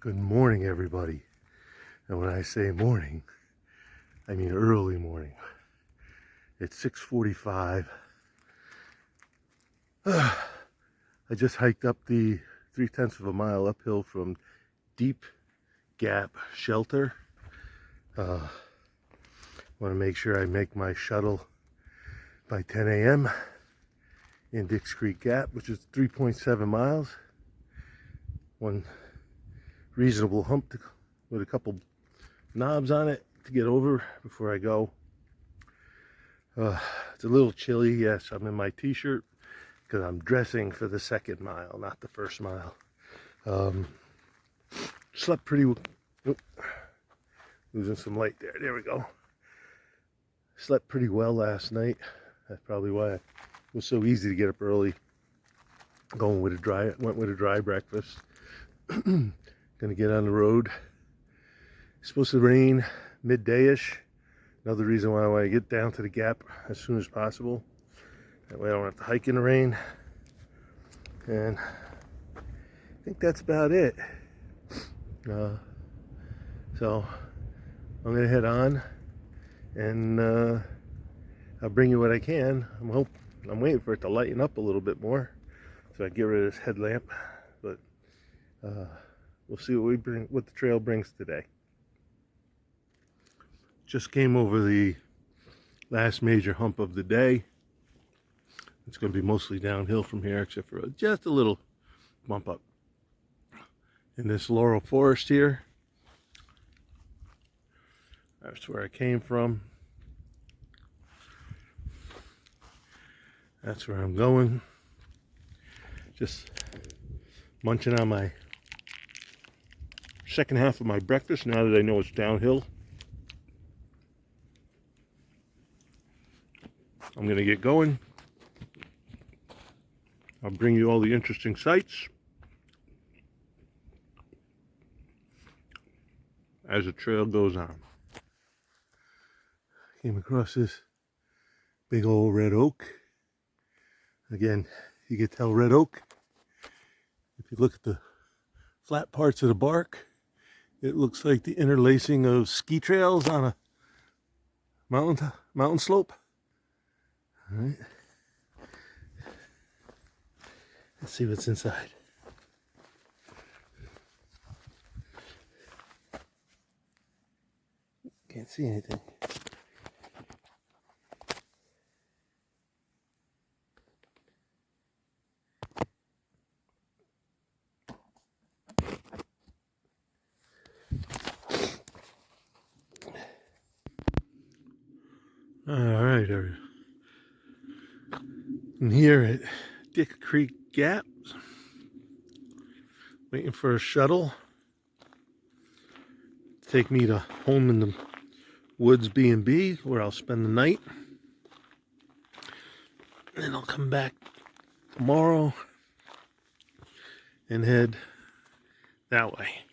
Good morning, everybody. And when I say morning, I mean early morning. It's 6:45. I just hiked up the 3/10 of a mile uphill from Deep Gap Shelter. Want to make sure I make my shuttle by 10 a.m. in Dix Creek Gap, which is 3.7 miles. One reasonable hump with a couple knobs on it to get over before I go. It's a little chilly. Yes, I'm in my t-shirt because I'm dressing for the second mile, not the first mile. Slept pretty. Losing some light there. There we go. Slept pretty well last night. That's probably why it was so easy to get up early. Went with a dry breakfast. Gonna get on the road. It's supposed to rain midday-ish. Another reason why I want to get down to the gap as soon as possible. That way I don't have to hike in the rain. And I think that's about it. So I'm gonna head on, and I'll bring you what I can. I'm waiting for it to lighten up a little bit more, so I get rid of this headlamp. But we'll see what the trail brings today. Just came over the last major hump of the day. It's going to be mostly downhill from here, except for just a little bump up in this laurel forest here. That's where I came from. That's where I'm going. Just munching on my second half of my breakfast now that I know it's downhill. I'm going to get going. I'll bring you all the interesting sights as the trail goes on. Came across this big old red oak. Again, you can tell red oak if you look at the flat parts of the bark. It looks like the interlacing of ski trails on a mountain slope. All right. Let's see what's inside. Can't see anything. All right, I'm here at Dix Creek Gap, waiting for a shuttle to take me to Home in the Woods B&B, where I'll spend the night. And then I'll come back tomorrow and head that way.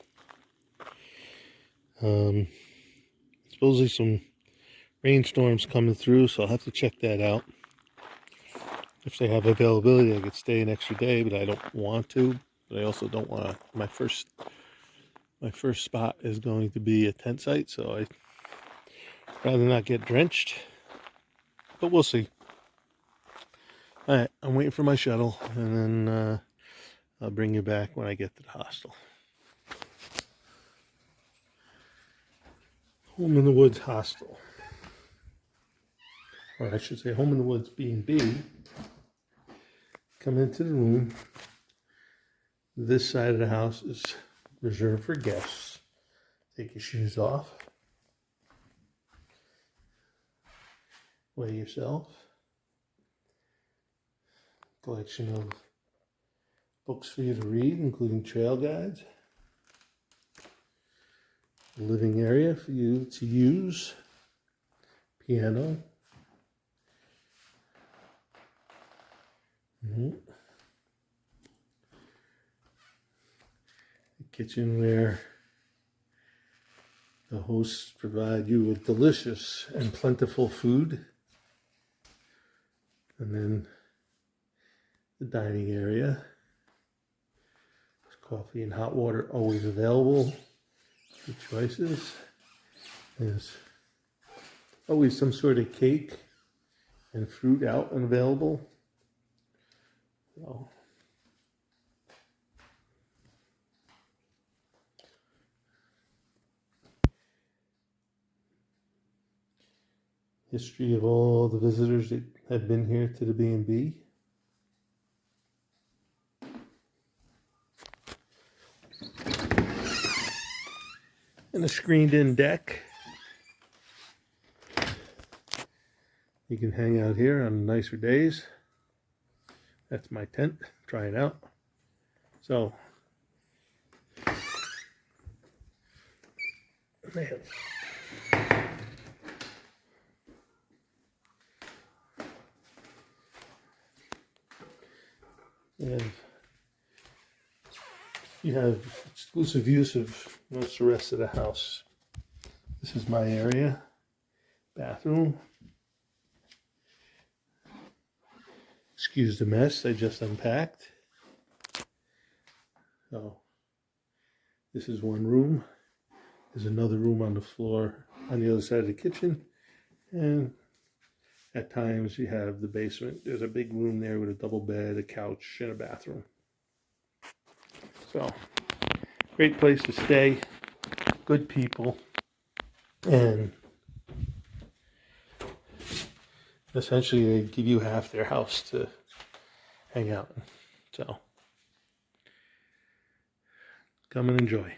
Supposedly some rainstorms coming through, so I'll have to check that out. If they have availability, I could stay an extra day, but I don't want to. But I also don't want to. My first spot is going to be a tent site, so I'd rather not get drenched. But we'll see. All right, I'm waiting for my shuttle, and then I'll bring you back when I get to the hostel. Home in the Woods Hostel. Or I should say Home in the Woods B&B. Come into the room. This side of the house is reserved for guests. Take your shoes off. Weigh yourself. Collection of books for you to read, including trail guides. Living area for you to use. Piano. The kitchen where the hosts provide you with delicious and plentiful food. And then the dining area. Coffee and hot water always available. Good choices. There's always some sort of cake and fruit out and available. So, history of all the visitors that have been here to the B&B. And a screened-in deck. You can hang out here on nicer days. That's my tent. Try it out. So, they have you have exclusive use of most of the rest of the house. This is my area. Bathroom. Excuse the mess, I just unpacked. So, this is one room. There's another room on the floor on the other side of the kitchen. And at times you have the basement. There's a big room there with a double bed, a couch, and a bathroom. So, great place to stay. Good people. And essentially they give you half their house to hang out in. So, come and enjoy.